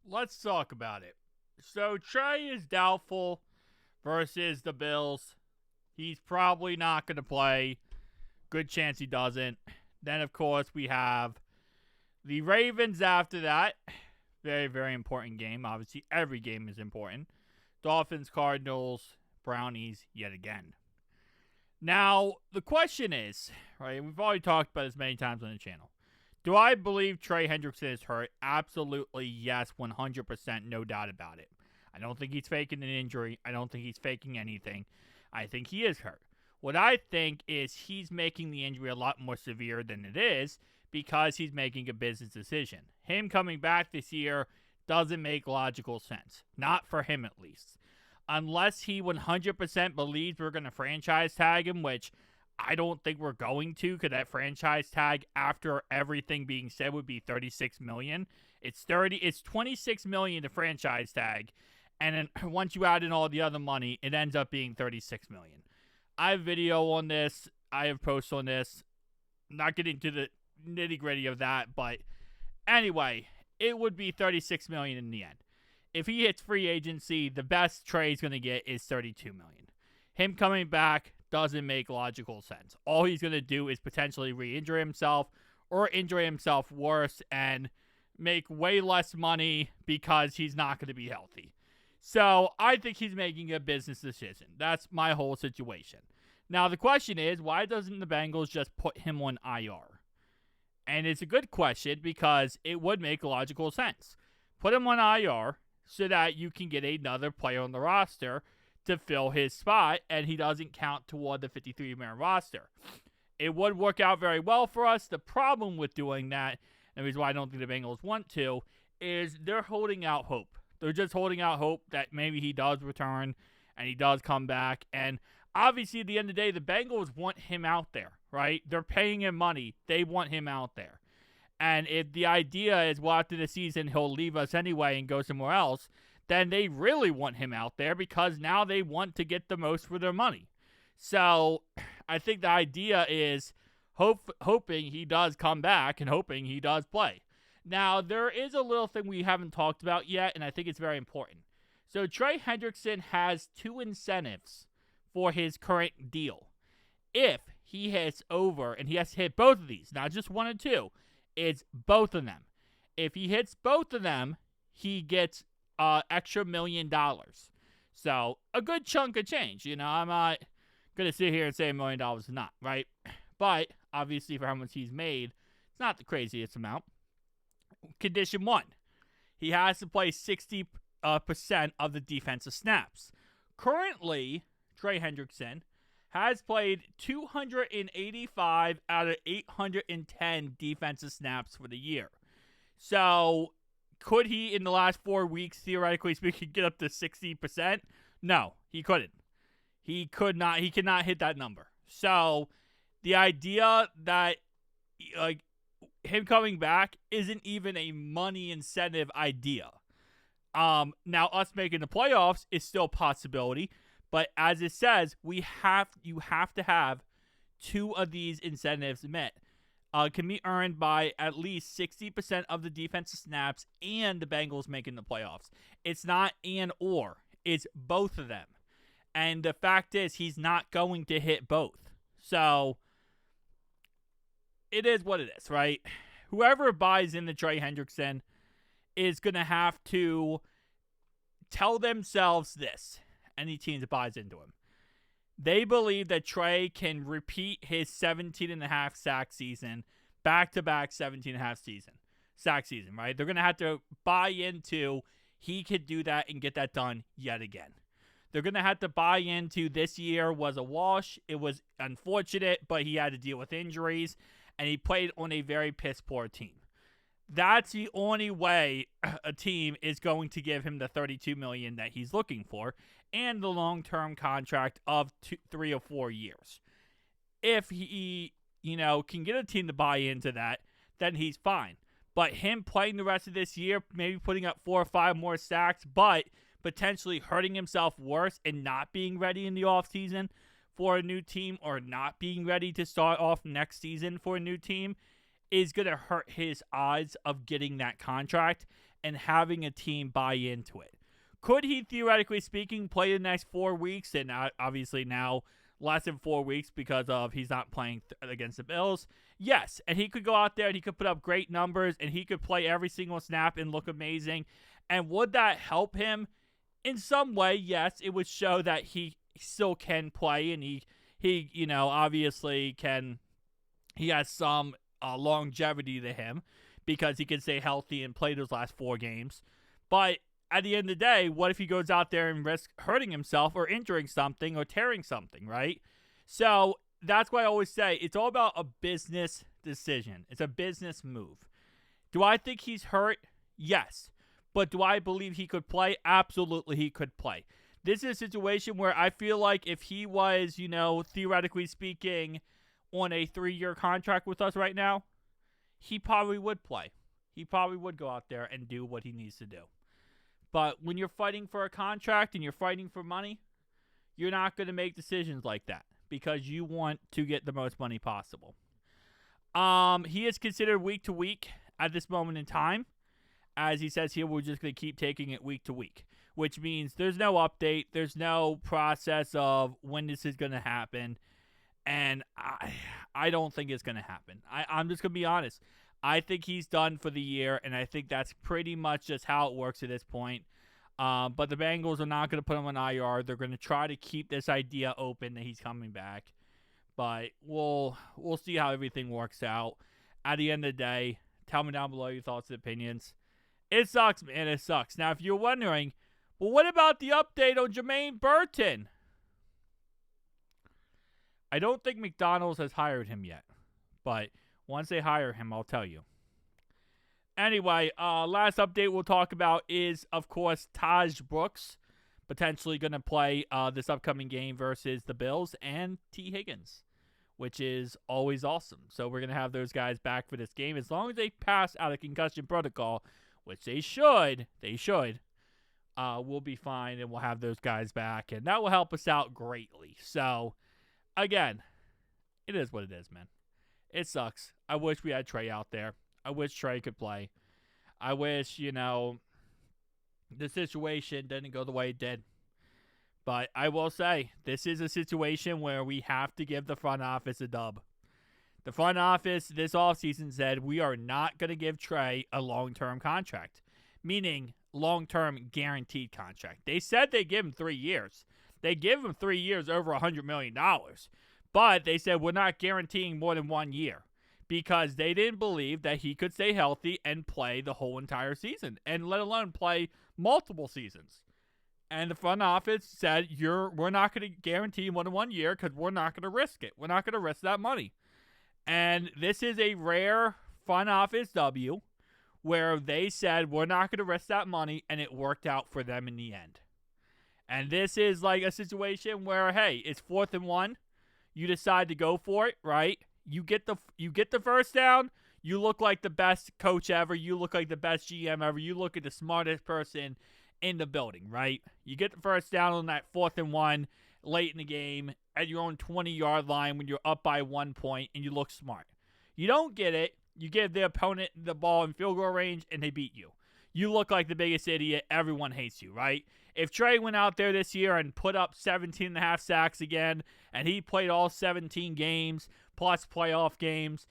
let's talk about it. So Trey is doubtful versus the Bills. He's probably not going to play. Good chance he doesn't. Then, of course, we have the Ravens after that. Very, very important game. Obviously, every game is important. Dolphins, Cardinals, Brownies, yet again. Now, the question is, right, we've already talked about this many times on the channel. Do I believe Trey Hendrickson is hurt? Absolutely, yes, 100%, no doubt about it. I don't think he's faking an injury. I don't think he's faking anything. I think he is hurt. What I think is he's making the injury a lot more severe than it is because he's making a business decision. Him coming back this year doesn't make logical sense. Not for him, at least. Unless he 100% believes we're going to franchise tag him, which I don't think we're going to, because that franchise tag, after everything being said, would be $36 million. It's $26 million to franchise tag, and then once you add in all the other money, it ends up being $36 million. I have video on this. I have posts on this. I'm not getting into the nitty-gritty of that, but anyway, it would be $36 million in the end. If he hits free agency, the best Trey's going to get is $32 million. Him coming back doesn't make logical sense. All he's going to do is potentially re-injure himself or injure himself worse and make way less money because he's not going to be healthy. So I think he's making a business decision. That's my whole situation. Now the question is, why doesn't the Bengals just put him on IR? And it's a good question because it would make logical sense. Put him on IR so that you can get another player on the roster to fill his spot, and he doesn't count toward the 53-man roster. It would work out very well for us. The problem with doing that, and the reason why I don't think the Bengals want to, is they're holding out hope. They're just holding out hope that maybe he does return and he does come back. And obviously, at the end of the day, the Bengals want him out there, right? They're paying him money. They want him out there. And if the idea is, well, after the season, he'll leave us anyway and go somewhere else, then they really want him out there because now they want to get the most for their money. So I think the idea is hoping he does come back and hoping he does play. Now, there is a little thing we haven't talked about yet, and I think it's very important. So Trey Hendrickson has two incentives for his current deal. If he hits over, and he has to hit both of these, not just one or two, it's both of them. If he hits both of them, he gets extra $1 million. So a good chunk of change. You know, I'm not going to sit here and say $1 million is not, right? But obviously for how much he's made, it's not the craziest amount. Condition 1, he has to play 60% of the defensive snaps. Currently, Trey Hendrickson has played 285 out of 810 defensive snaps for the year. So, could he, in the last 4 weeks, theoretically speaking, get up to 60%? No, he couldn't. He could not. He cannot hit that number. So, the idea that, like, him coming back isn't even a money incentive idea. Now, us making the playoffs is still a possibility. But as it says, you have to have two of these incentives met. Can be earned by at least 60% of the defensive snaps and the Bengals making the playoffs. It's not and or. It's both of them. And the fact is, he's not going to hit both. So, it is what it is, right? Whoever buys into Trey Hendrickson is going to have to tell themselves this. Any team that buys into him. They believe that Trey can repeat his 17.5 sack season, back-to-back 17.5 sack season, right? They're going to have to buy into he could do that and get that done yet again. They're going to have to buy into this year was a wash. It was unfortunate, but he had to deal with injuries, and he played on a very piss-poor team. That's the only way a team is going to give him the $32 million that he's looking for and the long-term contract of 3 or 4 years. If he, can get a team to buy into that, then he's fine. But him playing the rest of this year, maybe putting up 4 or 5 more sacks, but potentially hurting himself worse and not being ready in the offseason for a new team or not being ready to start off next season for a new team is going to hurt his odds of getting that contract. and having a team buy into it. Could he, theoretically speaking, play the next 4 weeks? And obviously now less than 4 weeks because of he's not playing against the Bills. Yes, and he could go out there and he could put up great numbers and he could play every single snap and look amazing. And would that help him? In some way, yes, it would show that he still can play and he you know, obviously he has some longevity to him because he can stay healthy and play those last 4 games. But at the end of the day, what if he goes out there and risks hurting himself or injuring something or tearing something, right? So that's why I always say it's all about a business decision. It's a business move. Do I think he's hurt? Yes. But do I believe he could play? Absolutely he could play. This is a situation where I feel like if he was, you know, theoretically speaking, on a 3-year contract with us right now, he probably would play. He probably would go out there and do what he needs to do. But when you're fighting for a contract and you're fighting for money, you're not going to make decisions like that because you want to get the most money possible. He is considered week to week at this moment in time. As he says here, we're just going to keep taking it week to week, which means there's no update. There's no process of when this is going to happen. And I don't think it's going to happen. I'm just going to be honest. I think he's done for the year, and I think that's pretty much just how it works at this point. But the Bengals are not going to put him on IR. They're going to try to keep this idea open that he's coming back. But we'll see how everything works out. At the end of the day, tell me down below your thoughts and opinions. It sucks, man. It sucks. Now, if you're wondering, well, what about the update on Jermaine Burton? I don't think McDonald's has hired him yet. But once they hire him, I'll tell you. Anyway, last update we'll talk about is, of course, Taj Brooks potentially going to play this upcoming game versus the Bills and T. Higgins, which is always awesome. So we're going to have those guys back for this game. As long as they pass out of concussion protocol, which they should, we'll be fine and we'll have those guys back. And that will help us out greatly. So, again, it is what it is, man. It sucks. I wish we had Trey out there. I wish Trey could play. I wish, you know, the situation didn't go the way it did. But I will say, this is a situation where we have to give the front office a dub. The front office this offseason said we are not going to give Trey a long-term contract, meaning long-term guaranteed contract. They said they give him 3 years. They give him 3 years over $100 million. But they said we're not guaranteeing more than 1 year because they didn't believe that he could stay healthy and play the whole entire season, and let alone play multiple seasons. And the front office said we're not going to guarantee more than 1 year because we're not going to risk it. We're not going to risk that money. And this is a rare front office W where they said we're not going to risk that money, and it worked out for them in the end. And this is like a situation where, hey, it's 4th and 1. You decide to go for it, right? You get the first down. You look like the best coach ever. You look like the best GM ever. You look at the smartest person in the building, right? You get the first down on that 4th and 1 late in the game at your own 20-yard line when you're up by 1 point, and you look smart. You don't get it. You give the opponent the ball in field goal range, and they beat you. You look like the biggest idiot. Everyone hates you, right? If Trey went out there this year and put up 17.5 sacks again, and he played all 17 games plus playoff games,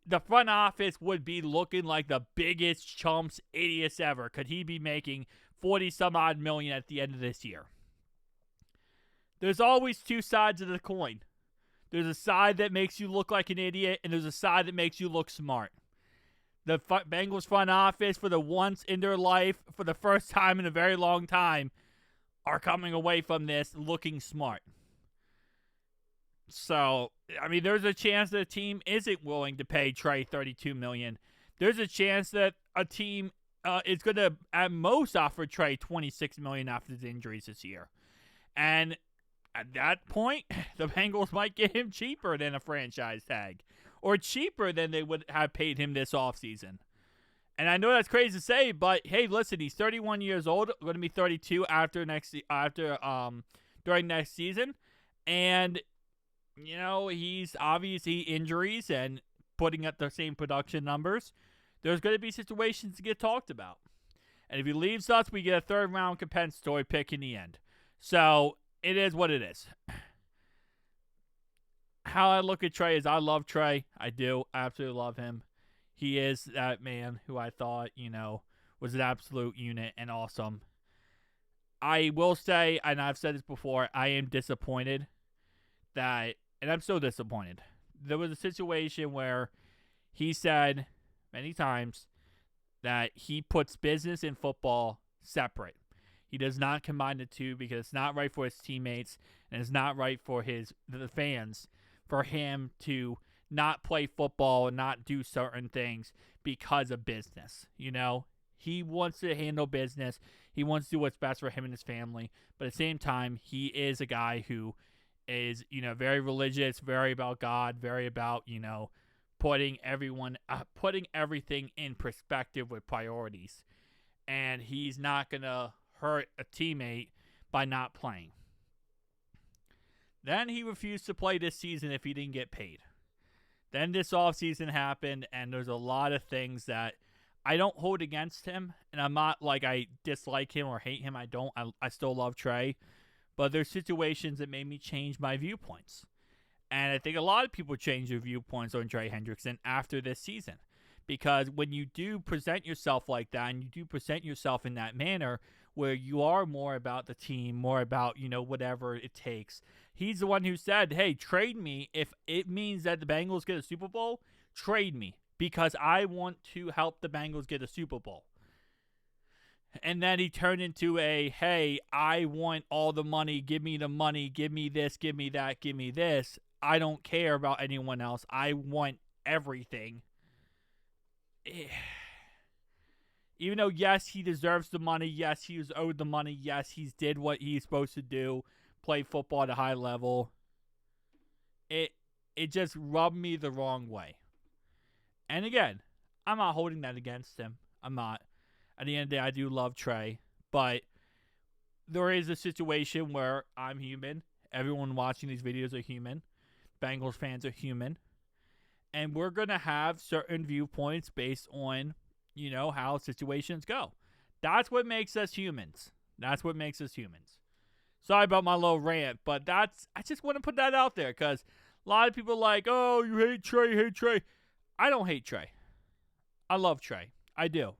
the front office would be looking like the biggest chumps, idiots ever. Could he be making 40-some-odd million at the end of this year? There's always two sides of the coin. There's a side that makes you look like an idiot, and there's a side that makes you look smart. The Bengals front office, for the once in their life, for the first time in a very long time, are coming away from this looking smart. So, I mean, there's a chance that a team isn't willing to pay Trey $32 million. There's a chance that a team is going to, at most, offer Trey $26 million after his injuries this year. And at that point, the Bengals might get him cheaper than a franchise tag, or cheaper than they would have paid him this offseason. And I know that's crazy to say, but hey, listen, he's 31 years old, going to be 32 during next season. And, you know, he's obviously injuries and putting up the same production numbers. There's going to be situations to get talked about. And if he leaves us, we get a third-round compensatory pick in the end. So, it is what it is. How I look at Trey is I love Trey. I do. I absolutely love him. He is that man who I thought, was an absolute unit and awesome. I will say, and I've said this before, I am disappointed and I'm still disappointed. There was a situation where he said many times that he puts business and football separate. He does not combine the two because it's not right for his teammates and it's not right for the fans for him to not play football and not do certain things because of business. He wants to handle business. He wants to do what's best for him and his family. But at the same time, he is a guy who is, very religious, very about God, very about, putting everything in perspective with priorities. And he's not going to hurt a teammate by not playing. Then he refused to play this season if he didn't get paid. Then this offseason happened, and there's a lot of things that I don't hold against him. And I'm not like I dislike him or hate him. I don't. I still love Trey. But there's situations that made me change my viewpoints. And I think a lot of people change their viewpoints on Trey Hendrickson after this season. Because when you do present yourself like that, and you do present yourself in that manner, where you are more about the team, more about, whatever it takes. He's the one who said, hey, trade me if it means that the Bengals get a Super Bowl. Trade me because I want to help the Bengals get a Super Bowl. And then he turned into hey, I want all the money. Give me the money. Give me this. Give me that. Give me this. I don't care about anyone else. I want everything. Even though, yes, he deserves the money. Yes, he was owed the money. Yes, he's did what he's supposed to do. Play football at a high level. It just rubbed me the wrong way. And again, I'm not holding that against him. I'm not. At the end of the day, I do love Trey. But there is a situation where I'm human. Everyone watching these videos are human. Bengals fans are human. And we're going to have certain viewpoints based on, how situations go. That's what makes us humans. That's what makes us humans. Sorry about my little rant, but I just want to put that out there because a lot of people are like, oh, you hate Trey. I don't hate Trey. I love Trey. I do.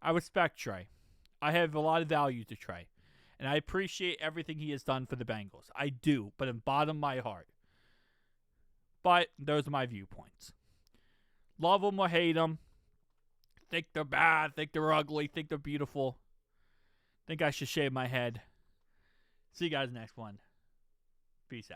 I respect Trey. I have a lot of value to Trey. And I appreciate everything he has done for the Bengals. I do, but in bottom of my heart. But those are my viewpoints. Love them or hate them. Think they're bad. Think they're ugly. Think they're beautiful. Think I should shave my head. See you guys next one. Peace out.